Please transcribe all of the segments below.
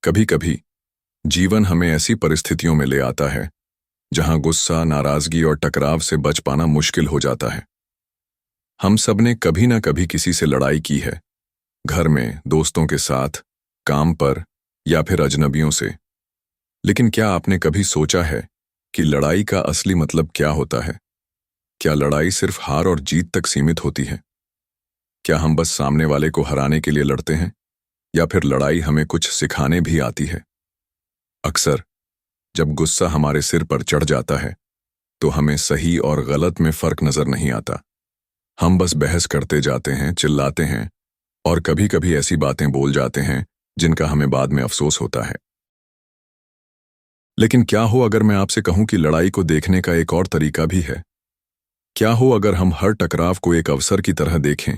कभी कभी जीवन हमें ऐसी परिस्थितियों में ले आता है जहां गुस्सा, नाराजगी और टकराव से बच पाना मुश्किल हो जाता है। हम सब ने कभी ना कभी किसी से लड़ाई की है, घर में, दोस्तों के साथ, काम पर या फिर अजनबियों से। लेकिन क्या आपने कभी सोचा है कि लड़ाई का असली मतलब क्या होता है? क्या लड़ाई सिर्फ हार और जीत तक सीमित होती है? क्या हम बस सामने वाले को हराने के लिए लड़ते हैं, या फिर लड़ाई हमें कुछ सिखाने भी आती है? अक्सर जब गुस्सा हमारे सिर पर चढ़ जाता है तो हमें सही और गलत में फर्क नजर नहीं आता। हम बस बहस करते जाते हैं, चिल्लाते हैं और कभी कभी ऐसी बातें बोल जाते हैं जिनका हमें बाद में अफसोस होता है। लेकिन क्या हो अगर मैं आपसे कहूं कि लड़ाई को देखने का एक और तरीका भी है? क्या हो अगर हम हर टकराव को एक अवसर की तरह देखें,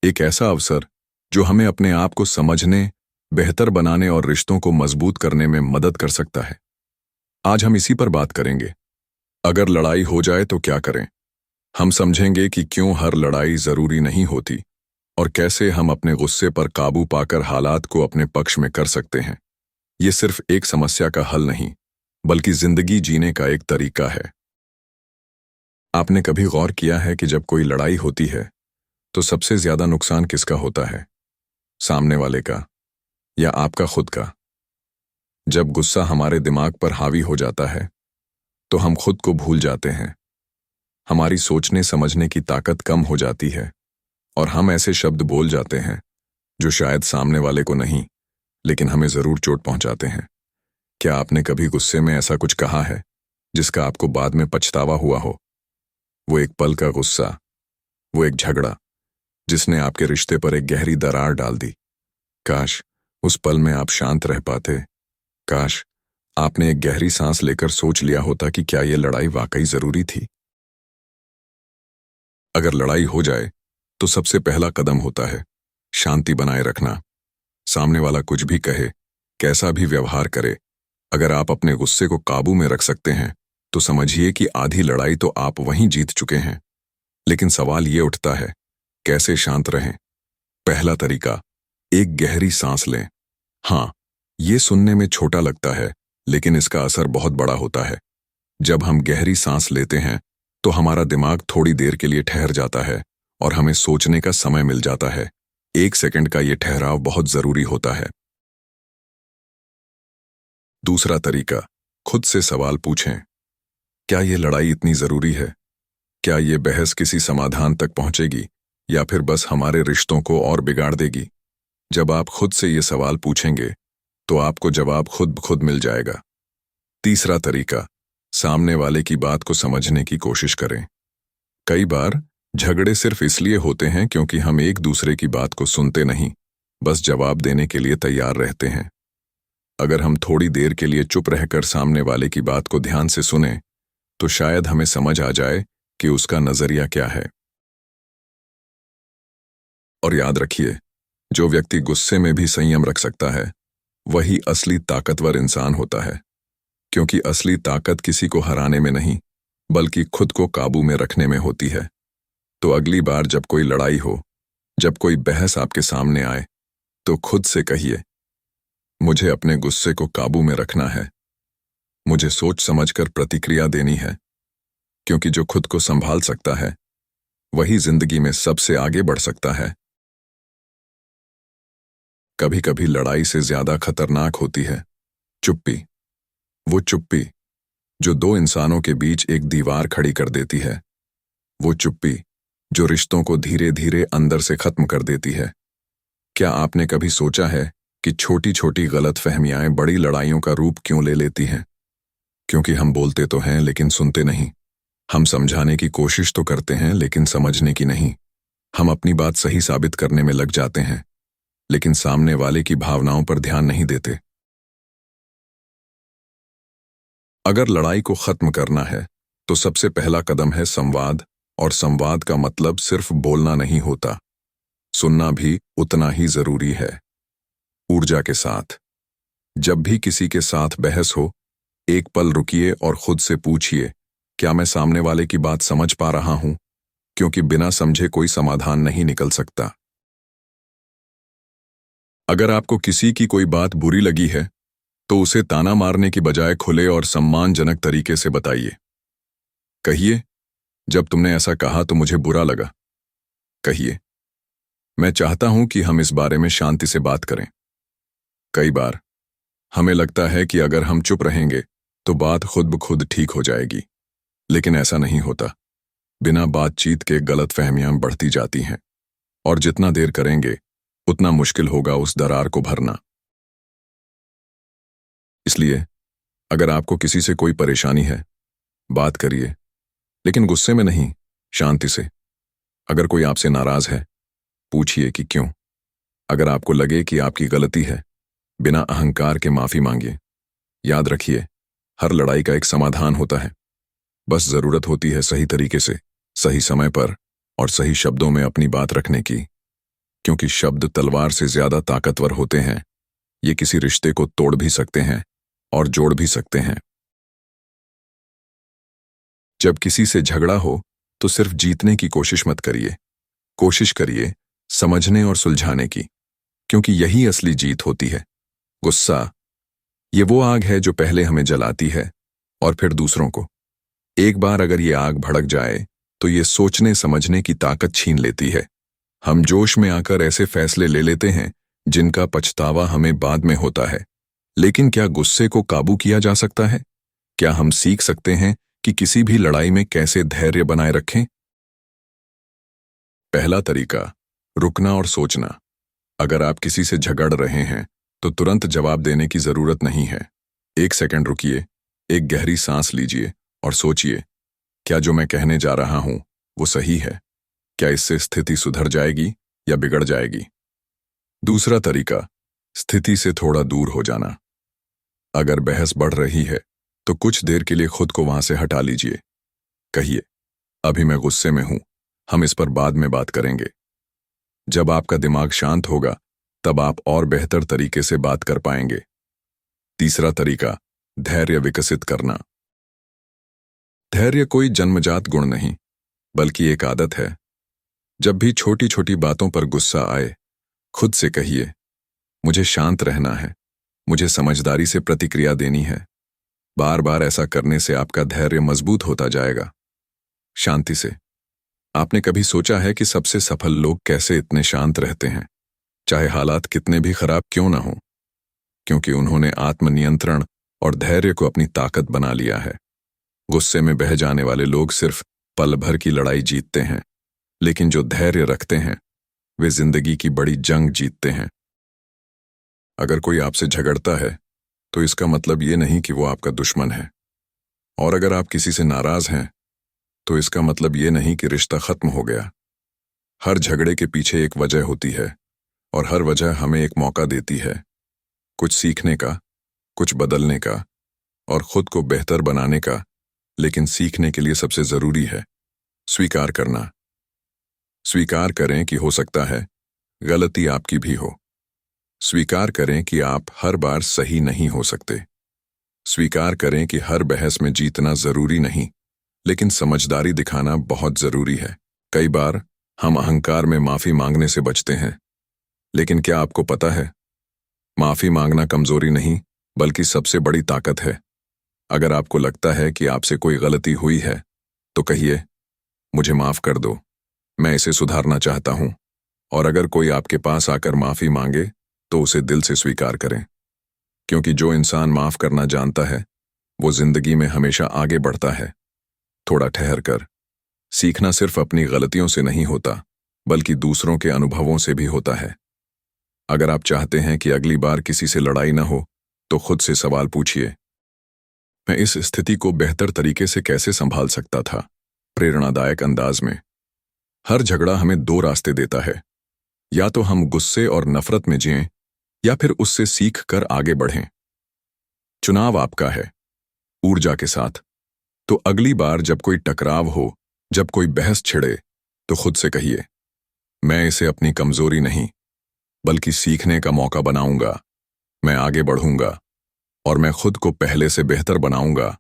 एक ऐसा अवसर जो हमें अपने आप को समझने, बेहतर बनाने और रिश्तों को मजबूत करने में मदद कर सकता है? आज हम इसी पर बात करेंगे। अगर लड़ाई हो जाए तो क्या करें? हम समझेंगे कि क्यों हर लड़ाई जरूरी नहीं होती और कैसे हम अपने गुस्से पर काबू पाकर हालात को अपने पक्ष में कर सकते हैं। ये सिर्फ एक समस्या का हल नहीं, बल्कि जिंदगी जीने का एक तरीका है। आपने कभी गौर किया है कि जब कोई लड़ाई होती है तो सबसे ज्यादा नुकसान किसका होता है? सामने वाले का या आपका खुद का? जब गुस्सा हमारे दिमाग पर हावी हो जाता है तो हम खुद को भूल जाते हैं। हमारी सोचने समझने की ताकत कम हो जाती है और हम ऐसे शब्द बोल जाते हैं जो शायद सामने वाले को नहीं, लेकिन हमें जरूर चोट पहुंचाते हैं। क्या आपने कभी गुस्से में ऐसा कुछ कहा है जिसका आपको बाद में पछतावा हुआ हो? वो एक पल का गुस्सा, वो एक झगड़ा जिसने आपके रिश्ते पर एक गहरी दरार डाल दी। काश उस पल में आप शांत रह पाते। काश आपने एक गहरी सांस लेकर सोच लिया होता कि क्या यह लड़ाई वाकई जरूरी थी। अगर लड़ाई हो जाए तो सबसे पहला कदम होता है शांति बनाए रखना। सामने वाला कुछ भी कहे, कैसा भी व्यवहार करे, अगर आप अपने गुस्से को काबू में रख सकते हैं तो समझिए कि आधी लड़ाई तो आप वहीं जीत चुके हैं। लेकिन सवाल ये उठता है, कैसे शांत रहें? पहला तरीका, एक गहरी सांस लें। हाँ, ये सुनने में छोटा लगता है, लेकिन इसका असर बहुत बड़ा होता है। जब हम गहरी सांस लेते हैं तो हमारा दिमाग थोड़ी देर के लिए ठहर जाता है और हमें सोचने का समय मिल जाता है। 1 सेकंड का ये ठहराव बहुत जरूरी होता है। दूसरा तरीका, खुद से सवाल पूछें। क्या ये लड़ाई इतनी जरूरी है? क्या ये बहस किसी समाधान तक पहुंचेगी या फिर बस हमारे रिश्तों को और बिगाड़ देगी? जब आप खुद से ये सवाल पूछेंगे तो आपको जवाब खुद ब खुद मिल जाएगा। तीसरा तरीका, सामने वाले की बात को समझने की कोशिश करें। कई बार झगड़े सिर्फ इसलिए होते हैं क्योंकि हम एक दूसरे की बात को सुनते नहीं, बस जवाब देने के लिए तैयार रहते हैं। अगर हम थोड़ी देर के लिए चुप रहकर सामने वाले की बात को ध्यान से सुने तो शायद हमें समझ आ जाए कि उसका नजरिया क्या है। और याद रखिए, जो व्यक्ति गुस्से में भी संयम रख सकता है वही असली ताकतवर इंसान होता है, क्योंकि असली ताकत किसी को हराने में नहीं, बल्कि खुद को काबू में रखने में होती है। तो अगली बार जब कोई लड़ाई हो, जब कोई बहस आपके सामने आए, तो खुद से कहिए, मुझे अपने गुस्से को काबू में रखना है, मुझे सोच समझकर प्रतिक्रिया देनी है, क्योंकि जो खुद को संभाल सकता है वही जिंदगी में सबसे आगे बढ़ सकता है। कभी कभी लड़ाई से ज्यादा खतरनाक होती है चुप्पी। वो चुप्पी जो दो इंसानों के बीच एक दीवार खड़ी कर देती है। वो चुप्पी जो रिश्तों को धीरे धीरे अंदर से खत्म कर देती है। क्या आपने कभी सोचा है कि छोटी छोटी गलतफहमियां बड़ी लड़ाइयों का रूप क्यों ले लेती हैं? क्योंकि हम बोलते तो हैं लेकिन सुनते नहीं। हम समझाने की कोशिश तो करते हैं लेकिन समझने की नहीं। हम अपनी बात सही साबित करने में लग जाते हैं लेकिन सामने वाले की भावनाओं पर ध्यान नहीं देते। अगर लड़ाई को खत्म करना है तो सबसे पहला कदम है संवाद, और संवाद का मतलब सिर्फ बोलना नहीं होता, सुनना भी उतना ही जरूरी है। ऊर्जा के साथ। जब भी किसी के साथ बहस हो, एक पल रुकिए और खुद से पूछिए, क्या मैं सामने वाले की बात समझ पा रहा हूं? क्योंकि बिना समझे कोई समाधान नहीं निकल सकता। अगर आपको किसी की कोई बात बुरी लगी है तो उसे ताना मारने की बजाय खुले और सम्मानजनक तरीके से बताइए। कहिए, जब तुमने ऐसा कहा तो मुझे बुरा लगा। कहिए, मैं चाहता हूं कि हम इस बारे में शांति से बात करें। कई बार हमें लगता है कि अगर हम चुप रहेंगे तो बात खुद ब खुद ठीक हो जाएगी, लेकिन ऐसा नहीं होता। बिना बातचीत के गलतफहमियां बढ़ती जाती हैं और जितना देर करेंगे उतना मुश्किल होगा उस दरार को भरना। इसलिए अगर आपको किसी से कोई परेशानी है, बात करिए, लेकिन गुस्से में नहीं, शांति से। अगर कोई आपसे नाराज है, पूछिए कि क्यों। अगर आपको लगे कि आपकी गलती है, बिना अहंकार के माफी मांगिए। याद रखिए, हर लड़ाई का एक समाधान होता है। बस जरूरत होती है सही तरीके से, सही समय पर और सही शब्दों में अपनी बात रखने की, क्योंकि शब्द तलवार से ज्यादा ताकतवर होते हैं। ये किसी रिश्ते को तोड़ भी सकते हैं और जोड़ भी सकते हैं। जब किसी से झगड़ा हो तो सिर्फ जीतने की कोशिश मत करिए। कोशिश करिए समझने और सुलझाने की, क्योंकि यही असली जीत होती है। गुस्सा ये वो आग है जो पहले हमें जलाती है और फिर दूसरों को। एक बार अगर ये आग भड़क जाए तो ये सोचने समझने की ताकत छीन लेती है। हम जोश में आकर ऐसे फैसले ले लेते हैं जिनका पछतावा हमें बाद में होता है। लेकिन क्या गुस्से को काबू किया जा सकता है? क्या हम सीख सकते हैं कि किसी भी लड़ाई में कैसे धैर्य बनाए रखें? पहला तरीका, रुकना और सोचना। अगर आप किसी से झगड़ रहे हैं तो तुरंत जवाब देने की जरूरत नहीं है। 1 सेकंड रुकिए, एक गहरी सांस लीजिए और सोचिए, क्या जो मैं कहने जा रहा हूं वो सही है? क्या इससे स्थिति सुधर जाएगी या बिगड़ जाएगी? दूसरा तरीका, स्थिति से थोड़ा दूर हो जाना। अगर बहस बढ़ रही है तो कुछ देर के लिए खुद को वहां से हटा लीजिए। कहिए, अभी मैं गुस्से में हूं, हम इस पर बाद में बात करेंगे। जब आपका दिमाग शांत होगा तब आप और बेहतर तरीके से बात कर पाएंगे। तीसरा तरीका, धैर्य विकसित करना। धैर्य कोई जन्मजात गुण नहीं, बल्कि एक आदत है। जब भी छोटी छोटी बातों पर गुस्सा आए, खुद से कहिए, मुझे शांत रहना है, मुझे समझदारी से प्रतिक्रिया देनी है। बार बार ऐसा करने से आपका धैर्य मजबूत होता जाएगा। शांति से। आपने कभी सोचा है कि सबसे सफल लोग कैसे इतने शांत रहते हैं, चाहे हालात कितने भी खराब क्यों ना हो? क्योंकि उन्होंने आत्मनियंत्रण और धैर्य को अपनी ताकत बना लिया है। गुस्से में बह जाने वाले लोग सिर्फ पल भर की लड़ाई जीतते हैं, लेकिन जो धैर्य रखते हैं वे जिंदगी की बड़ी जंग जीतते हैं। अगर कोई आपसे झगड़ता है तो इसका मतलब ये नहीं कि वो आपका दुश्मन है, और अगर आप किसी से नाराज हैं तो इसका मतलब ये नहीं कि रिश्ता खत्म हो गया। हर झगड़े के पीछे एक वजह होती है और हर वजह हमें एक मौका देती है, कुछ सीखने का, कुछ बदलने का और खुद को बेहतर बनाने का। लेकिन सीखने के लिए सबसे जरूरी है स्वीकार करना। स्वीकार करें कि हो सकता है गलती आपकी भी हो। स्वीकार करें कि आप हर बार सही नहीं हो सकते। स्वीकार करें कि हर बहस में जीतना जरूरी नहीं, लेकिन समझदारी दिखाना बहुत जरूरी है। कई बार हम अहंकार में माफी मांगने से बचते हैं, लेकिन क्या आपको पता है, माफी मांगना कमजोरी नहीं बल्कि सबसे बड़ी ताकत है। अगर आपको लगता है कि आपसे कोई गलती हुई है तो कहिए, मुझे माफ कर दो, मैं इसे सुधारना चाहता हूं। और अगर कोई आपके पास आकर माफी मांगे तो उसे दिल से स्वीकार करें, क्योंकि जो इंसान माफ करना जानता है वो जिंदगी में हमेशा आगे बढ़ता है। थोड़ा ठहर कर। सीखना सिर्फ अपनी गलतियों से नहीं होता, बल्कि दूसरों के अनुभवों से भी होता है। अगर आप चाहते हैं कि अगली बार किसी से लड़ाई न हो तो खुद से सवाल पूछिए, मैं इस स्थिति को बेहतर तरीके से कैसे संभाल सकता था? प्रेरणादायक अंदाज में। हर झगड़ा हमें 2 रास्ते देता है, या तो हम गुस्से और नफरत में जिएं या फिर उससे सीख कर आगे बढ़ें। चुनाव आपका है, ऊर्जा के साथ। तो अगली बार जब कोई टकराव हो, जब कोई बहस छिड़े, तो खुद से कहिए, मैं इसे अपनी कमजोरी नहीं बल्कि सीखने का मौका बनाऊंगा। मैं आगे बढ़ूंगा और मैं खुद को पहले से बेहतर बनाऊंगा।